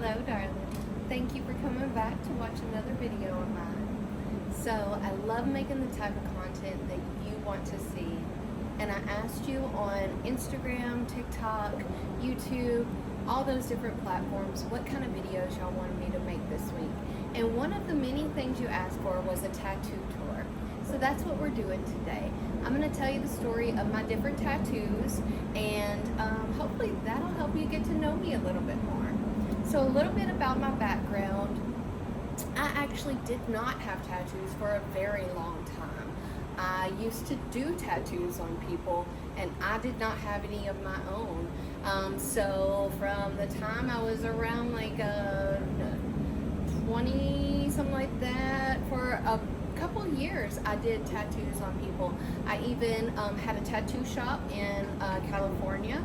Hello, darling. Thank you for coming back to watch another video of mine. So, I love making the type of content that you want to see. And I asked you on Instagram, TikTok, YouTube, all those different platforms, what kind of videos y'all wanted me to make this week. And one of the many things you asked for was a tattoo tour. So that's what we're doing today. I'm going to tell you the story of my different tattoos, and hopefully that'll help you get to know me a little bit more. So a little bit about my background. I actually did not have tattoos for a very long time. I used to do tattoos on people, and I did not have any of my own. So from the time I was around like 20, something like that, for a couple years I did tattoos on people. I even had a tattoo shop in California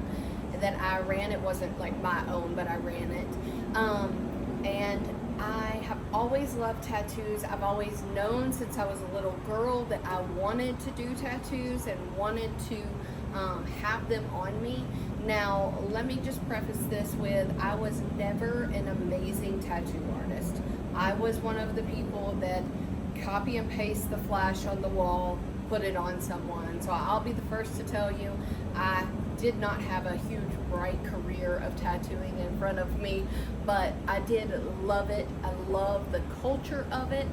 that I ran. It wasn't like my own, but I ran it. And I have always loved tattoos. I've always known since I was a little girl that I wanted to do tattoos and wanted to have them on me. Now, let me just preface this with, I was never an amazing tattoo artist. I was one of the people that copy and paste the flash on the wall, put it on someone. So I'll be the first to tell you, I did not have a huge bright career of tattooing in front of me, but I did love it. I love the culture of it.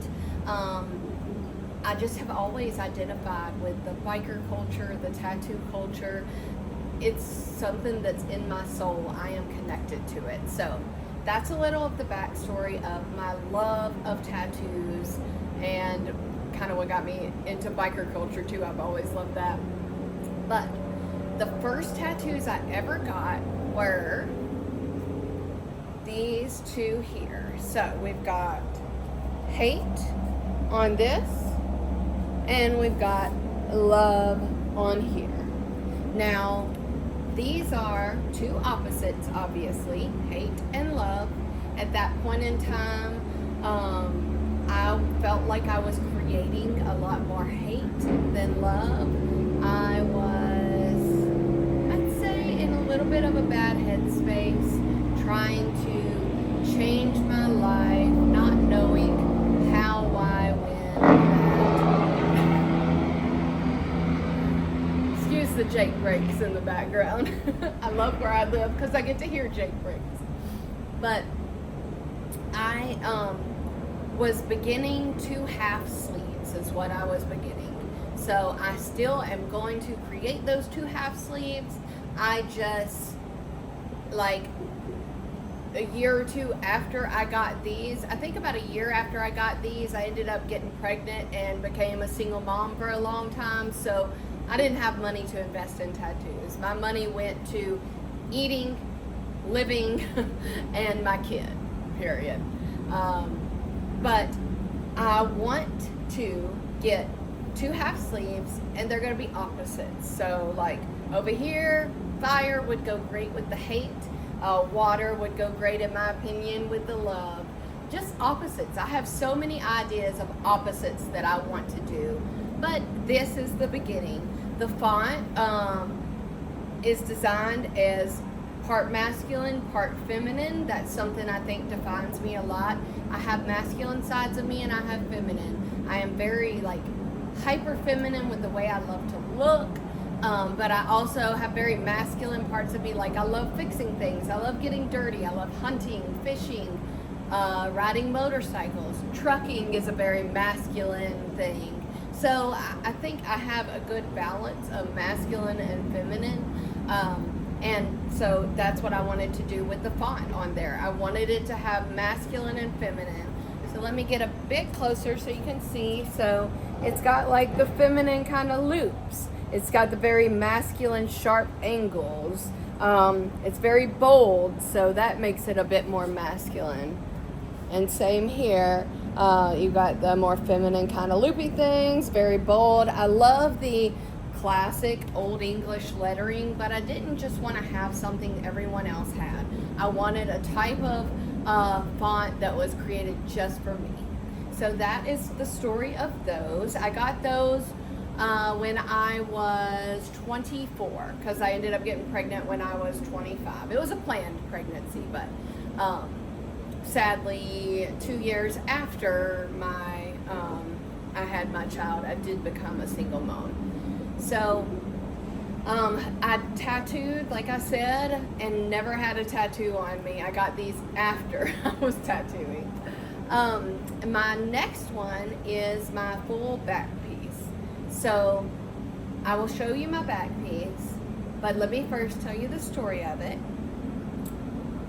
I just have always identified with the biker culture, the tattoo culture. It's something that's in my soul. I am connected to it. So that's a little of the backstory of my love of tattoos and kind of what got me into biker culture too. I've always loved that. But the first tattoos I ever got were these two here. So we've got hate on this, and we've got love on here. Now, these are two opposites, obviously, hate and love. At that point in time, I felt like I was creating a lot more hate than love. I was, I'd say, in a little bit of a bad headspace, trying to change my life, not knowing how, why, when. Excuse the Jake brakes in the background. I love where I live because I get to hear Jake brakes. But I was beginning to half sleeves is what I was beginning. So I still am going to create those two half sleeves. I just, like, a year or two after I got these, I think about a year after I got these, I ended up getting pregnant and became a single mom for a long time. So I didn't have money to invest in tattoos. My money went to eating, living, and my kid, period. But I want to get two half sleeves, and they're going to be opposites. So like over here, fire would go great with the hate. Water would go great, in my opinion, with the love. Just opposites. I have so many ideas of opposites that I want to do, but this is the beginning. The font is designed as part masculine, part feminine. That's something I think defines me a lot. I have masculine sides of me and I have feminine. I am very like hyper feminine with the way I love to look, but I also have very masculine parts of me. Like, I love fixing things, I love getting dirty, I love hunting, fishing, riding motorcycles. Trucking is a very masculine thing. So I think I have a good balance of masculine and feminine. And so that's what I wanted to do with the font on there. I wanted it to have masculine and feminine. So let me get a bit closer so you can see. So it's got like the feminine kind of loops. It's got the very masculine sharp angles. It's very bold, so that makes it a bit more masculine. And same here. You've got the more feminine kind of loopy things, very bold. I love the classic Old English lettering, but I didn't just want to have something everyone else had. I wanted a type of font that was created just for me. So that is the story of those. I got those when I was 24, because I ended up getting pregnant when I was 25. It was a planned pregnancy, but sadly, 2 years after I had my child, I did become a single mom. So I tattooed, like I said, and never had a tattoo on me. I got these after I was tattooing. My next one is my full back piece. So I will show you my back piece, but let me first tell you the story of it.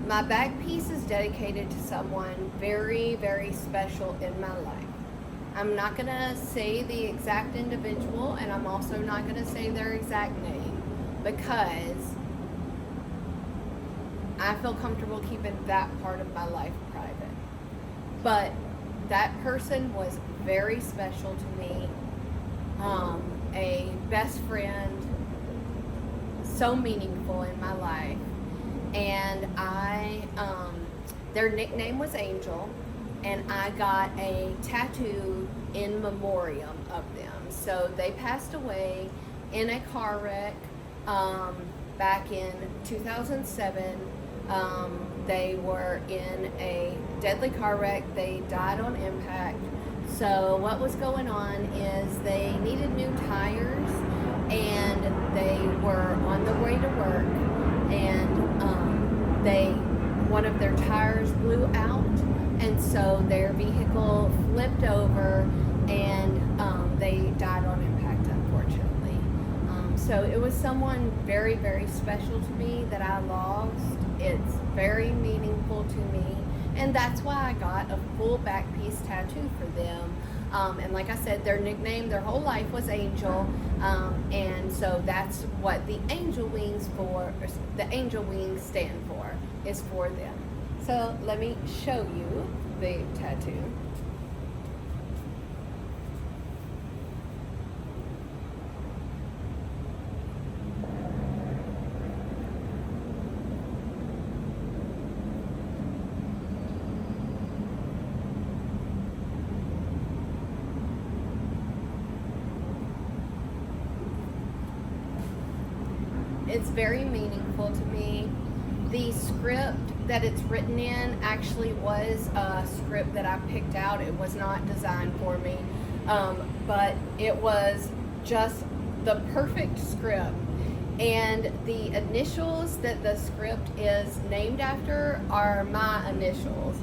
My back piece is dedicated to someone very, very special in my life. I'm not going to say the exact individual, and I'm also not going to say their exact name, because I feel comfortable keeping that part of my life private. But that person was very special to me, a best friend, so meaningful in my life. And their nickname was Angel, and I got a tattoo in memoriam of them. So they passed away in a car wreck back in 2007. They were in a deadly car wreck. They died on impact. So what was going on is they needed new tires, and they were on the way to work, and one of their tires blew out, and so their vehicle flipped over, and they died on impact, unfortunately. So it was someone very, very special to me that I lost. It's very meaningful to me, and that's why I got a full back piece tattoo for them. And like I said, their nickname, their whole life was Angel, and so that's what the angel wings stand for, is for them. So let me show you the tattoo. It's very meaningful to me. The script that it's written in actually was a script that I picked out. It was not designed for me, but it was just the perfect script. And the initials that the script is named after are my initials.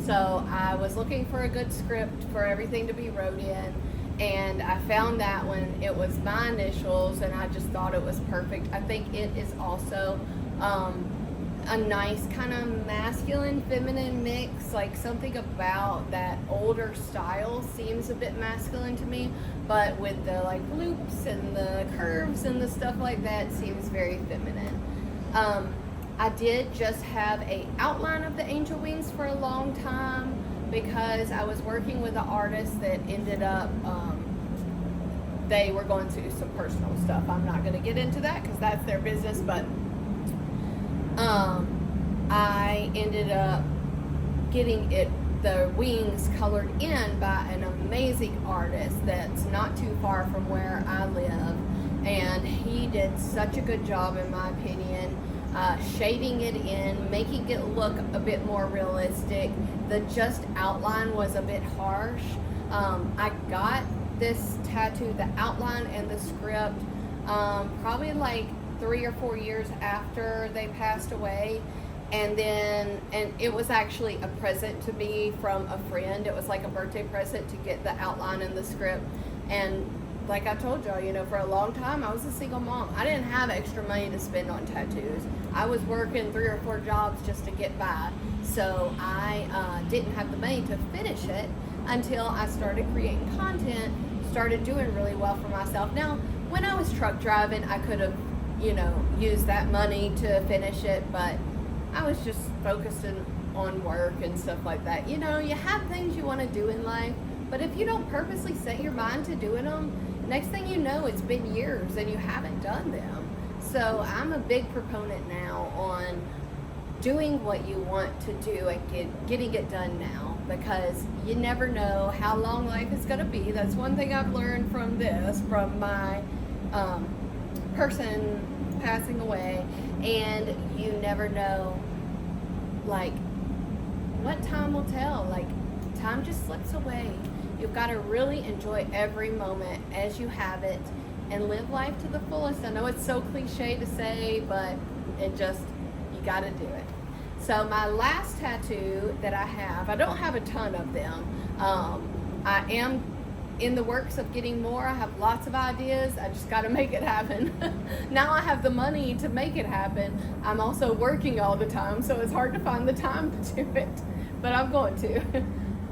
So I was looking for a good script for everything to be wrote in, and I found that one. It was my initials, and I just thought it was perfect. I think it is also a nice kind of masculine feminine mix. Like, something about that older style seems a bit masculine to me, but with the like loops and the curves and the stuff like that, seems very feminine. I did just have a outline of the angel wings for a long time, because I was working with an artist that ended up, they were going through some personal stuff. I'm not going to get into that because that's their business, but I ended up getting the wings colored in by an amazing artist that's not too far from where I live, and he did such a good job, in my opinion, shading it in, making it look a bit more realistic. The just outline was a bit harsh. I got this tattoo, the outline and the script, probably like 3 or 4 years after they passed away. And it was actually a present to me from a friend. It was like a birthday present to get the outline and the script. And like I told y'all, for a long time I was a single mom. I didn't have extra money to spend on tattoos. I was working 3 or 4 jobs just to get by. So I didn't have the money to finish it until I started creating content, started doing really well for myself. Now, when I was truck driving, I could have, used that money to finish it, but I was just focusing on work and stuff like that. You have things you want to do in life, but if you don't purposely set your mind to doing them, next thing you know, it's been years and you haven't done them. So I'm a big proponent now on doing what you want to do and getting it done now, because you never know how long life is going to be. That's one thing I've learned from my person passing away. And you never know, like, what time will tell. Like, time just slips away. You've got to really enjoy every moment as you have it and live life to the fullest. I know it's so cliche to say, but you got to do it. So my last tattoo that I don't have a ton of them. I am in the works of getting more. I have lots of ideas. I just got to make it happen. Now I have the money to make it happen. I'm also working all the time, so it's hard to find the time to do it, but I'm going to.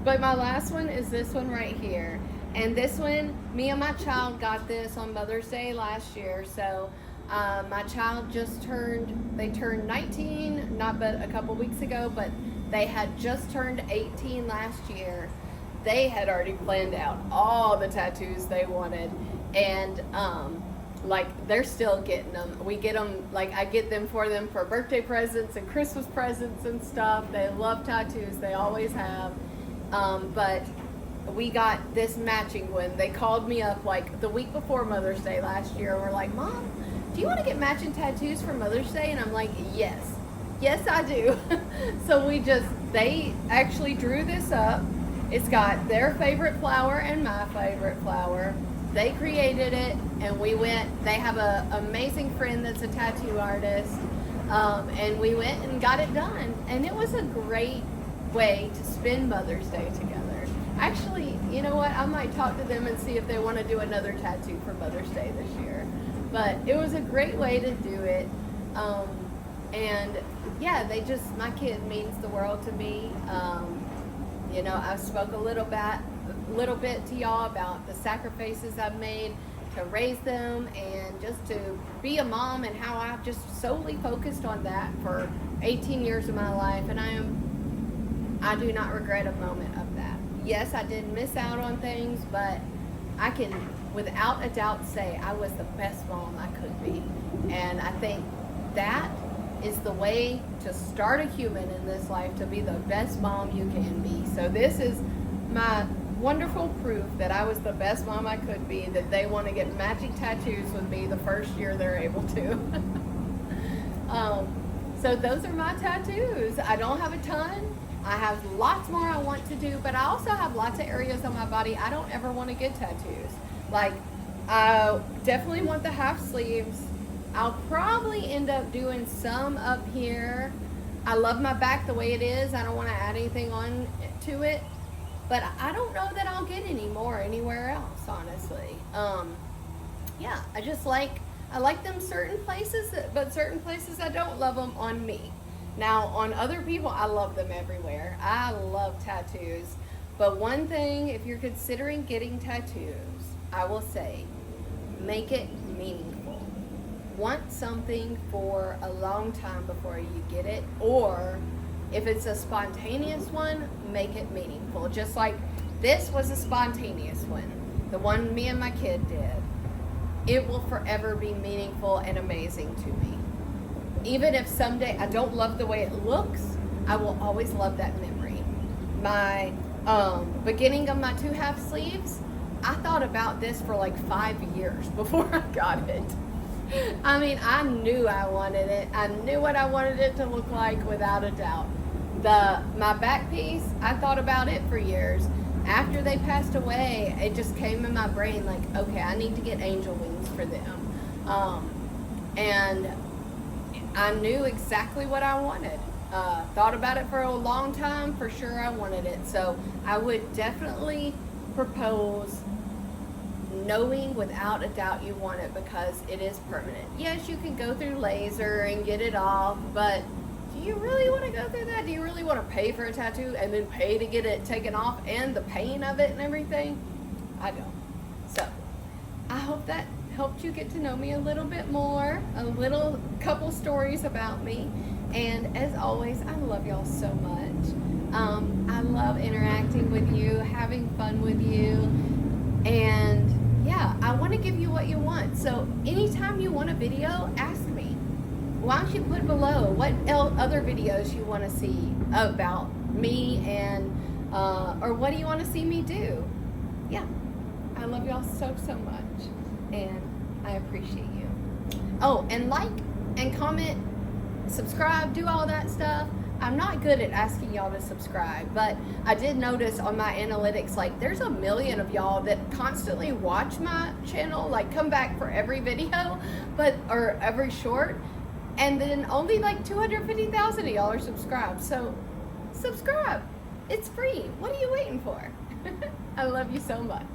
But my last one is this one right here. And this one, me and my child got this on Mother's Day last year. So my child they turned 19, not but a couple weeks ago, but they had just turned 18 last year. They had already planned out all the tattoos they wanted, and they're still getting them. We get them, I get them for birthday presents and Christmas presents and stuff. They love tattoos, they always have. But we got this matching one. They called me up the week before Mother's Day last year, and we're like, Mom, do you want to get matching tattoos for Mother's Day? And I'm like, yes, I do. So they actually drew this up. It's got their favorite flower and my favorite flower. They created it, and we went. They have an amazing friend that's a tattoo artist, and we went and got it done. And it was a great way to spend Mother's Day together. Actually, you know what? I might talk to them and see if they want to do another tattoo for Mother's Day this year. But it was a great way to do it. And yeah, my kid means the world to me. I spoke a little bit to y'all about the sacrifices I've made to raise them and just to be a mom, and how I've just solely focused on that for 18 years of my life, and I do not regret a moment of that. Yes, I did miss out on things, but I can without a doubt say I was the best mom I could be. And I think that is the way to start a human in this life, to be the best mom you can be. So this is my wonderful proof that I was the best mom I could be, that they want to get matching tattoos with me the first year they're able to. So those are my tattoos. I don't have a ton. I have lots more I want to do, but I also have lots of areas on my body I don't ever want to get tattoos. I definitely want the half sleeves. I'll probably end up doing some up here. I love my back the way it is. I don't want to add anything on to it, but I don't know that I'll get any more anywhere else, honestly. Yeah, I like them certain places, but certain places I don't love them on me. Now, on other people, I love them everywhere. I love tattoos. But one thing, if you're considering getting tattoos, I will say, make it meaningful. Want something for a long time before you get it, or if it's a spontaneous one, make it meaningful. Just like this was a spontaneous one, the one me and my kid did. It will forever be meaningful and amazing to me. Even if someday I don't love the way it looks, I will always love that memory. My beginning of my 2 half sleeves, I thought about this for 5 years before I got it. I mean, I knew I wanted it. I knew what I wanted it to look like without a doubt. My back piece, I thought about it for years. After they passed away, it just came in my brain okay, I need to get angel wings for them. And I knew exactly what I wanted. Thought about it for a long time. For sure I wanted it. So I would definitely propose knowing without a doubt you want it, because it is permanent. Yes, you can go through laser and get it off, but do you really want to go through that? Do you really want to pay for a tattoo and then pay to get it taken off and the pain of it and everything? I don't. So I hope that helped you get to know me a little bit more, a couple stories about me. And as always, I love y'all so much. I love interacting with you, having fun with you, and yeah, I want to give you what you want. So anytime you want a video, ask me. Why don't you put below what other videos you want to see about me, and or what do you want to see me do? Yeah, I love y'all so much, and I appreciate you. Oh, and like and comment, subscribe, do all that stuff. I'm not good at asking y'all to subscribe, but I did notice on my analytics, like there's a million of y'all that constantly watch my channel, like come back for every video, or every short, and then only like 250,000 of y'all are subscribed. So subscribe, it's free. What are you waiting for? I love you so much.